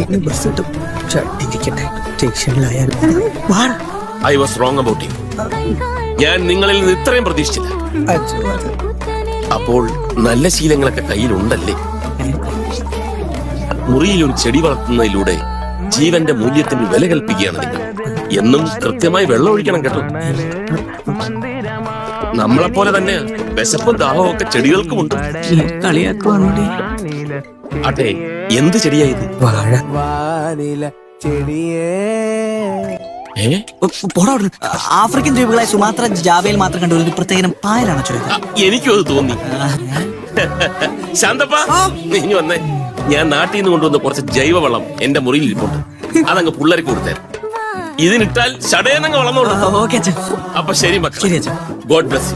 Bus കിട്ടും. ഇരിക്കട്ടെ, സ്റ്റേഷനിലായാലും I was wrong about you. ഞാൻ നിങ്ങളിൽ നിന്ന് ഇത്രയും പ്രതീക്ഷിച്ചില്ല. അപ്പോൾ നല്ല ശീലങ്ങളൊക്കെ കയ്യിലുണ്ടല്ലേ? മുറിയിൽ ഒരു ചെടി വളർത്തുന്നതിലൂടെ ജീവന്റെ മൂല്യത്തിന് വില കൽപ്പിക്കുകയാണ് നിങ്ങൾ. എന്നും കൃത്യമായി വെള്ളം ഒഴിക്കണം കേട്ടോ. നമ്മളെപ്പോലെ തന്നെ വിശപ്പും ദാഹവും ഒക്കെ ചെടികൾക്കുമുണ്ട്. അതെ, എന്ത് ചെടിയായത്? വാഴ. ആഫ്രിക്കൻ ദ്വീപുകളായ സുമാത്ര, ജാവയിൽ മാത്രം കണ്ട ഒരു പ്രത്യേകം പായലാണ് ചോദിച്ചത്. എനിക്കും അത് തോന്നി. ശാന്തപ്പ, ഇനി വന്നേ. ഞാൻ നാട്ടിൽ നിന്ന് കൊണ്ടുവന്ന കുറച്ച് ജൈവവളം എന്റെ മുറിയിൽ ഇരിപ്പുണ്ട്. അതങ്ങ് പിള്ളേർക്ക് കൊടുത്തേ. ഇതിനിട്ടാൽ ചടയനങ്ങ് വളർന്നോളൂ. ഓക്കെ അച്ഛാ. അപ്പൊ ശരി മക്കളെ. ശരി അച്ഛാ. God bless.